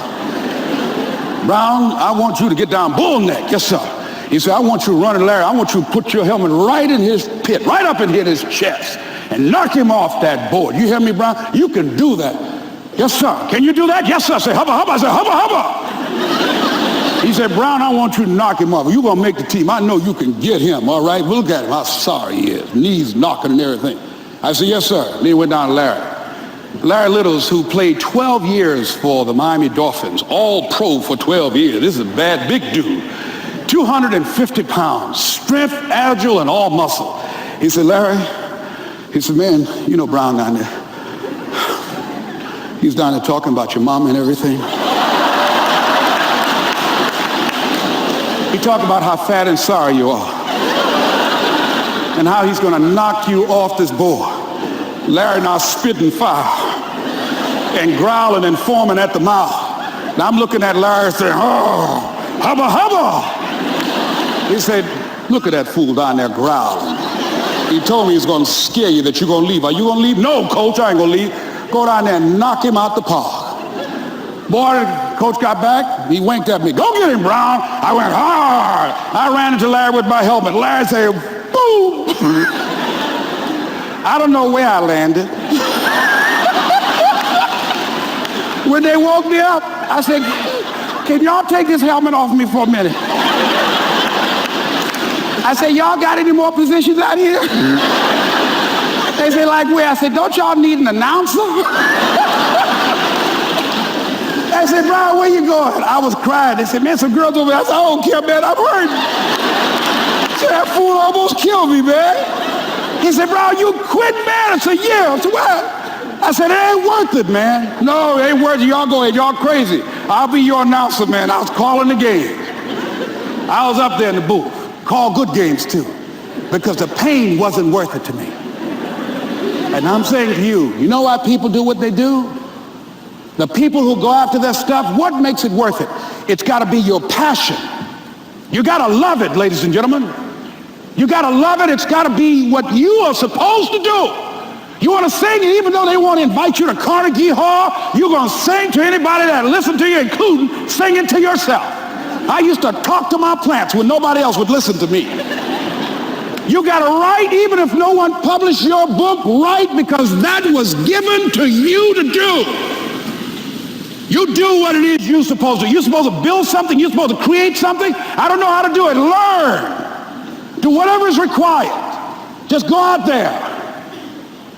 Brown, I want you to get down bull neck. Yes, sir. He said, I want you running Larry. I want you to put your helmet right in his pit, right up in his chest, and knock him off that board. You hear me, Brown? You can do that. Yes, sir. Can you do that? Yes, sir. I said, hubba, hubba. I said, hubba, hubba. He said, Brown, I want you to knock him off. You're going to make the team. I know you can get him, all right? Look at him, how sorry he is. Knees knocking and everything. I said, yes, sir. Then he went down to Larry. Larry Littles, who played 12 years for the Miami Dolphins, all pro for 12 years. This is a bad, big dude. 250 pounds, strength, agile, and all muscle. He said, Larry, he said, man, you know Brown down there. He's down there talking about your mom and everything. He talked about how fat and sorry you are and how he's going to knock you off this board. Larry now spitting fire and growling and foaming at the mouth. Now I'm looking at Larry saying, oh, hubba, hubba. He said, look at that fool down there growling. He told me he's going to scare you, that you're going to leave. Are you going to leave? No, coach, I ain't going to leave. Go down there and knock him out the park. Boy, coach got back. He winked at me. Go get him, Brown. I went hard. I ran into Larry with my helmet. Larry said, boom. I don't know where I landed. When they woke me up, I said, can y'all take this helmet off me for a minute? I said, y'all got any more positions out here? They said, like where? I said, don't y'all need an announcer? I said, Brian, where you going? I was crying. They said, man, some girls over there. I said, I don't care, man, I'm hurt. So that fool almost killed me, man. He said, Brian, you quit, man. I said, yeah. I said, what? I said, it ain't worth it, man. No, it ain't worth it. Y'all go ahead. Y'all crazy. I'll be your announcer, man. I was calling the game. I was up there in the booth. Called good games, too, because the pain wasn't worth it to me. And I'm saying to you, you know why people do what they do? The people who go after their stuff, what makes it worth it? It's got to be your passion. You got to love it, ladies and gentlemen. You got to love it. It's got to be what you are supposed to do. You want to sing, and even though they want to invite you to Carnegie Hall, you're going to sing to anybody that listens to you, including singing to yourself. I used to talk to my plants when nobody else would listen to me. You got to write, even if no one published your book, write, because that was given to you to do. You do what it is you're supposed to. You're supposed to build something. You're supposed to create something. I don't know how to do it. Learn. Do whatever is required. Just go out there.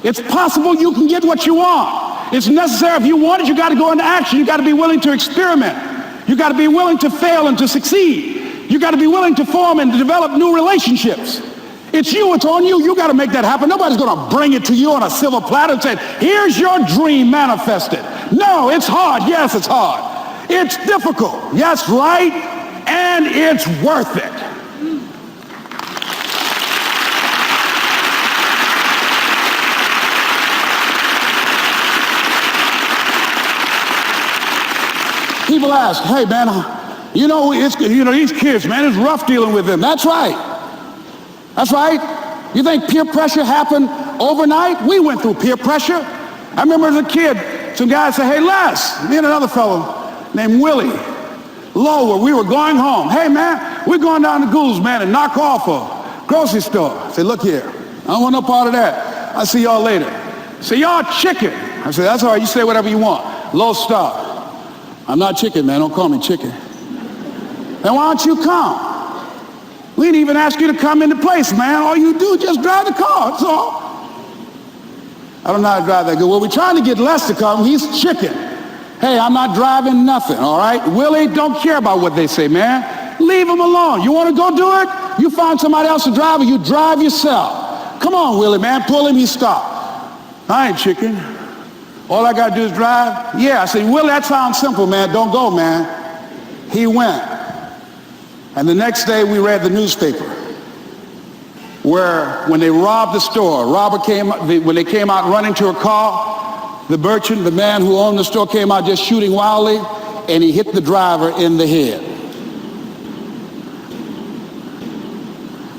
It's possible you can get what you want. It's necessary. If you want it, you got to go into action. You got to be willing to experiment. You got to be willing to fail and to succeed. You got to be willing to form and to develop new relationships. It's you. It's on you. You got to make that happen. Nobody's going to bring it to you on a silver platter and say, here's your dream manifested. No, it's hard. Yes, it's hard. It's difficult. Yes, right. And it's worth it. People ask, hey, man, these kids, man, it's rough dealing with them. That's right. That's right. You think peer pressure happened overnight? We went through peer pressure. I remember as a kid, some guys said, hey, Les, me and another fellow named Willie Lower, we were going home. Hey, man, we're going down to Gould's, man, and knock off a grocery store. I said, look here, I don't want no part of that. I'll see y'all later. Say, y'all chicken. I said, that's all right, you say whatever you want. Low star. I'm not chicken, man. Don't call me chicken. Then why don't you come? We didn't even ask you to come into place, man. All you do is just drive the car. That's all. I don't know how to drive that good. Well, we're trying to get Les to come. He's chicken. Hey, I'm not driving nothing, all right? Willie, don't care about what they say, man. Leave him alone. You want to go do it? You find somebody else to drive, or you drive yourself. Come on, Willie, man. Pull him. He stopped. I ain't chicken. All I got to do is drive? Yeah. I said, Willie, that sounds simple, man. Don't go, man. He went. And the next day we read the newspaper where when they robbed the store, when they came out running to a car, the merchant, the man who owned the store, came out just shooting wildly, and he hit the driver in the head.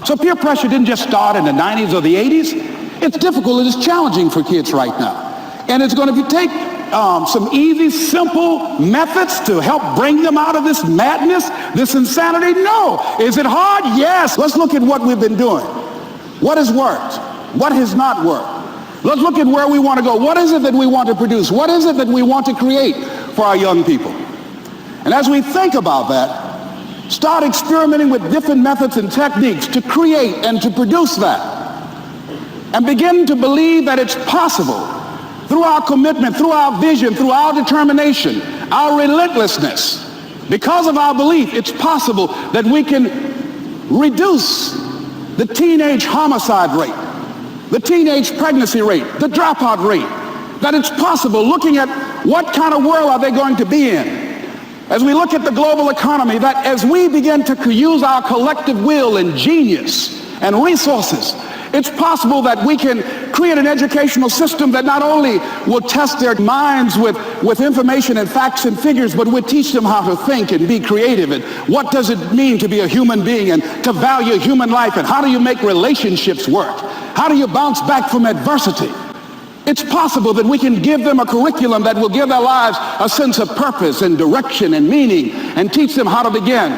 So peer pressure didn't just start in the 90s or the 80s. It's difficult. It is challenging for kids right now. And it's going to take some easy, simple methods to help bring them out of this madness, this insanity? No. Is it hard? Yes. Let's look at what we've been doing. What has worked? What has not worked? Let's look at where we want to go. What is it that we want to produce? What is it that we want to create for our young people? And as we think about that, start experimenting with different methods and techniques to create and to produce that. And begin to believe that it's possible through our commitment, through our vision, through our determination, our relentlessness. Because of our belief, it's possible that we can reduce the teenage homicide rate, the teenage pregnancy rate, the dropout rate. That it's possible, looking at what kind of world are they going to be in. As we look at the global economy, that as we begin to use our collective will and genius and resources, it's possible that we can create an educational system that not only will test their minds with information and facts and figures, but will teach them how to think and be creative, and what does it mean to be a human being and to value human life, and how do you make relationships work? How do you bounce back from adversity? It's possible that we can give them a curriculum that will give their lives a sense of purpose and direction and meaning, and teach them how to begin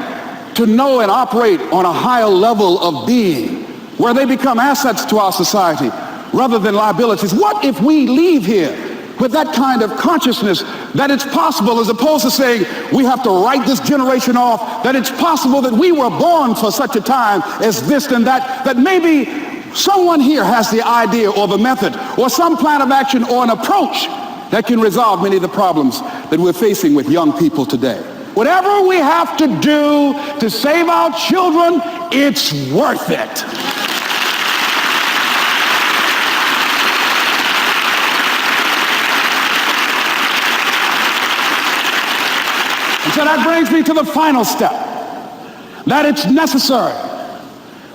to know and operate on a higher level of being, where they become assets to our society rather than liabilities. What if we leave here with that kind of consciousness that it's possible, as opposed to saying we have to write this generation off, that it's possible that we were born for such a time as this and that, that maybe someone here has the idea or the method or some plan of action or an approach that can resolve many of the problems that we're facing with young people today. Whatever we have to do to save our children, it's worth it. And so that brings me to the final step, that it's necessary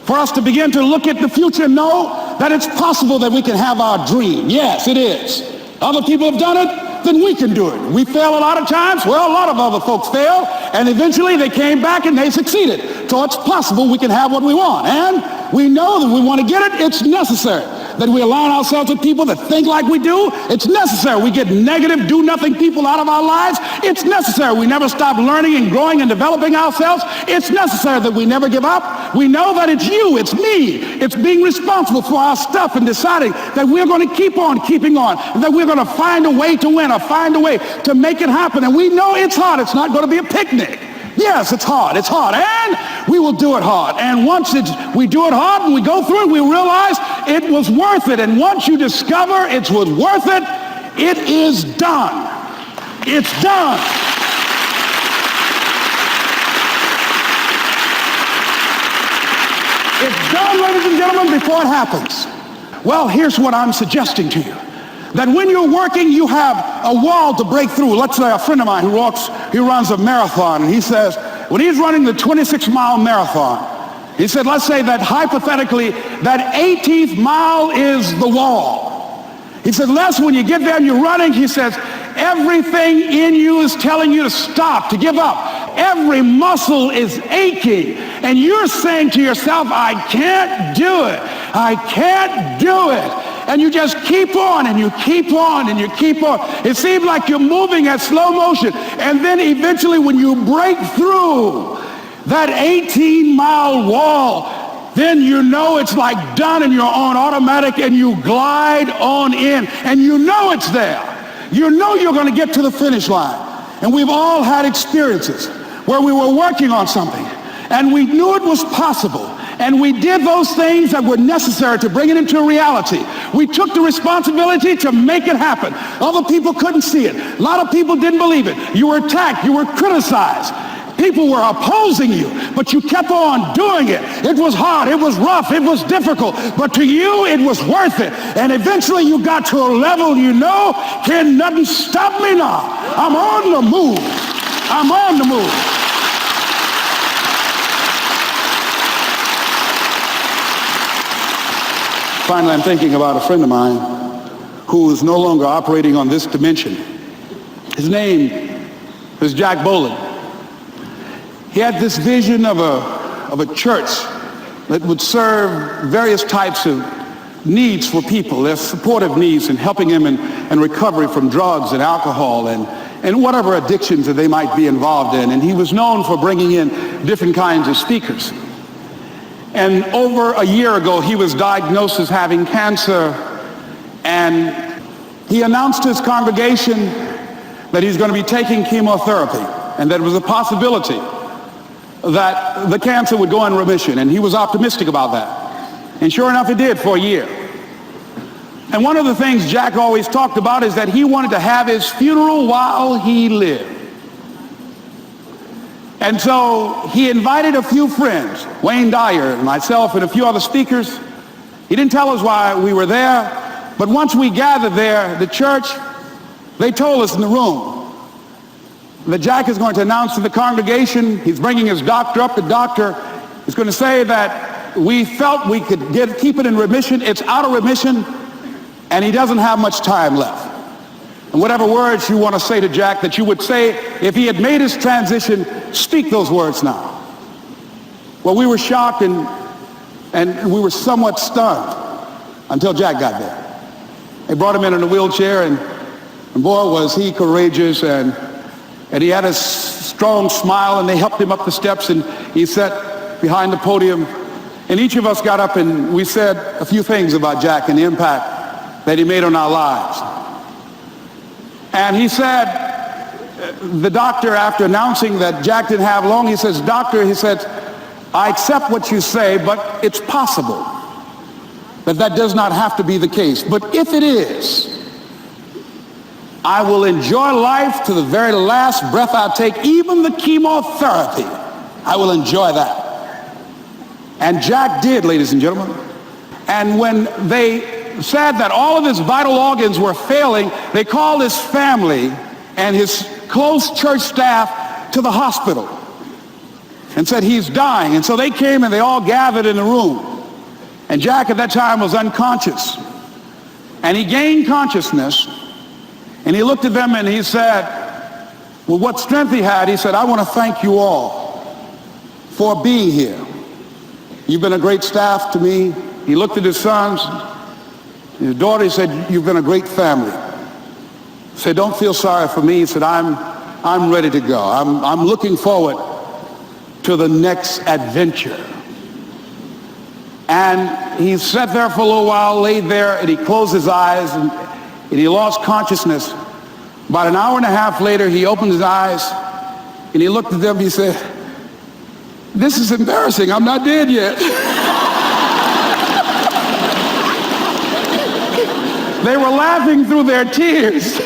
for us to begin to look at the future and know that it's possible that we can have our dream. Yes, it is. Other people have done it, then we can do it. We fail a lot of times. Well, a lot of other folks fail, and eventually they came back and they succeeded. So it's possible we can have what we want. And we know that we want to get it, it's necessary that we align ourselves with people that think like we do. It's necessary we get negative, do-nothing people out of our lives. It's necessary we never stop learning and growing and developing ourselves. It's necessary that we never give up. We know that it's you, it's me. It's being responsible for our stuff and deciding that we're going to keep on keeping on, and that we're going to find a way to win or find a way to make it happen. And we know it's hard. It's not going to be a picnic. Yes, it's hard, and we will do it hard. And once we do it hard and we go through it, we realize it was worth it. And once you discover it was worth it, it is done. It's done. It's done, ladies and gentlemen, before it happens. Well, here's what I'm suggesting to you. That when you're working, you have a wall to break through. Let's say a friend of mine who runs a marathon, and he says, when he's running the 26-mile marathon, he said, let's say that hypothetically, that 18th mile is the wall. He said, Les, when you get there and you're running, he says, everything in you is telling you to stop, to give up. Every muscle is aching, and you're saying to yourself, I can't do it. I can't do it. And you just keep on, and you keep on, and you keep on. It seems like you're moving at slow motion. And then eventually when you break through that 18-mile wall, then you know it's like done, and you're on automatic, and you glide on in, and you know it's there. You know you're going to get to the finish line. And we've all had experiences where we were working on something, and we knew it was possible. And we did those things that were necessary to bring it into reality. We took the responsibility to make it happen. Other people couldn't see it. A lot of people didn't believe it. You were attacked. You were criticized. People were opposing you, but you kept on doing it. It was hard. It was rough. It was difficult. But to you, it was worth it. And eventually you got to a level you know, can nothing stop me now. I'm on the move. I'm on the move. Finally, I'm thinking about a friend of mine who is no longer operating on this dimension. His name was Jack Boland. He had this vision of a church that would serve various types of needs for people, their supportive needs, and helping them in recovery from drugs and alcohol and whatever addictions that they might be involved in. And he was known for bringing in different kinds of speakers. And over a year ago, he was diagnosed as having cancer, and he announced to his congregation that he's going to be taking chemotherapy, and that it was a possibility that the cancer would go in remission, and he was optimistic about that. And sure enough, it did for a year. And one of the things Jack always talked about is that he wanted to have his funeral while he lived. And so he invited a few friends, Wayne Dyer and myself and a few other speakers. He didn't tell us why we were there, but once we gathered there, the church, they told us in the room that Jack is going to announce to the congregation, he's bringing his doctor up. The doctor is going to say that we felt we could keep it in remission. It's out of remission, and he doesn't have much time left. And whatever words you want to say to Jack that you would say if he had made his transition, speak those words now. Well, we were shocked and we were somewhat stunned until Jack got there. They brought him in a wheelchair, and boy, was he courageous, and he had a strong smile, and they helped him up the steps, and he sat behind the podium. And each of us got up and we said a few things about Jack and the impact that he made on our lives. And he said, the doctor, after announcing that Jack didn't have long, he says, doctor, he said, I accept what you say, but it's possible that does not have to be the case. But if it is, I will enjoy life to the very last breath I take, even the chemotherapy. I will enjoy that. And Jack did, ladies and gentlemen. And when they said that all of his vital organs were failing, they called his family and his close church staff to the hospital and said he's dying. And so they came and they all gathered in the room. And Jack at that time was unconscious. And he gained consciousness, and he looked at them and he said, well, what strength he had, he said, I want to thank you all for being here. You've been a great staff to me. He looked at his sons. His daughter said, "You've been a great family." He said, "Don't feel sorry for me." He said, I'm ready to go. I'm looking forward to the next adventure." And he sat there for a little while, laid there, and he closed his eyes, and he lost consciousness. About an hour and a half later, he opened his eyes, and he looked at them, and he said, "This is embarrassing. I'm not dead yet." They were laughing through their tears.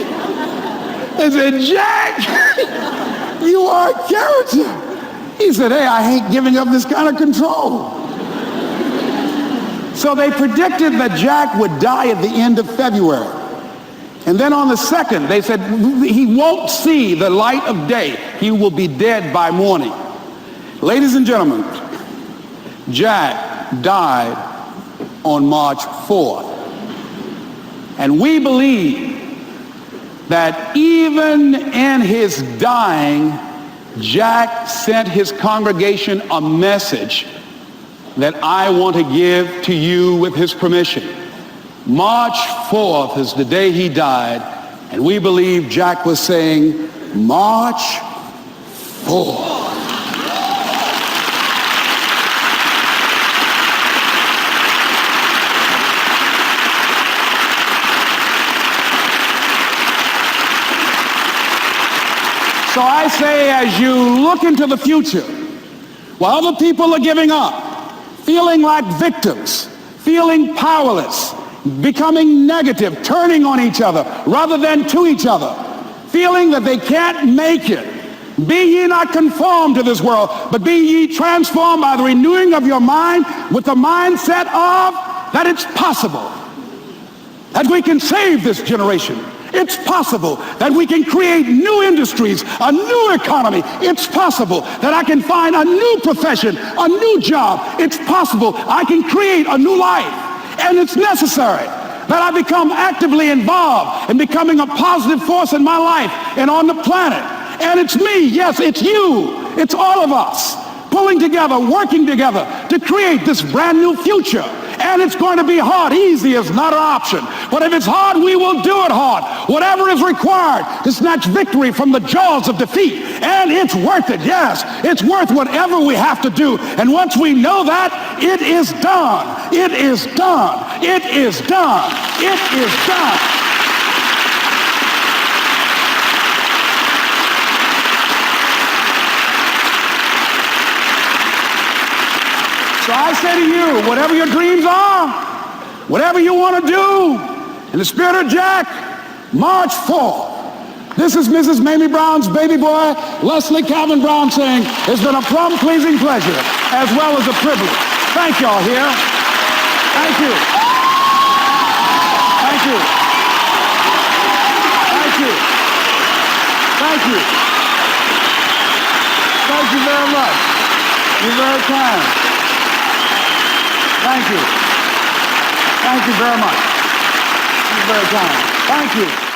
They said, "Jack, you are a character." He said, "Hey, I hate giving up this kind of control." So they predicted that Jack would die at the end of February. And then on the 2nd, they said, he won't see the light of day. He will be dead by morning. Ladies and gentlemen, Jack died on March 4th. And we believe that even in his dying, Jack sent his congregation a message that I want to give to you with his permission. March 4th is the day he died, and we believe Jack was saying, "March 4th." So I say, as you look into the future, while other people are giving up, feeling like victims, feeling powerless, becoming negative, turning on each other rather than to each other, feeling that they can't make it, be ye not conformed to this world, but be ye transformed by the renewing of your mind with the mindset of that it's possible that we can save this generation. It's possible that we can create new industries, a new economy. It's possible that I can find a new profession, a new job. It's possible I can create a new life. And it's necessary that I become actively involved in becoming a positive force in my life and on the planet. And it's me, yes, it's you, it's all of us pulling together, working together to create this brand new future. And it's going to be hard. Easy is not an option. But if it's hard, we will do it hard. Whatever is required to snatch victory from the jaws of defeat. And it's worth it, yes. It's worth whatever we have to do. And once we know that, it is done. It is done. It is done. It is done. So I say to you, whatever your dreams are, whatever you want to do, in the spirit of Jack, March 4th. This is Mrs. Mamie Brown's baby boy, Leslie Calvin Brown, saying, "It's been a plum-pleasing pleasure as well as a privilege." Thank y'all here. Thank you. Thank you. Thank you. Thank you. Thank you very much. You're very kind. Thank you. Thank you very much. You're very kind. Thank you.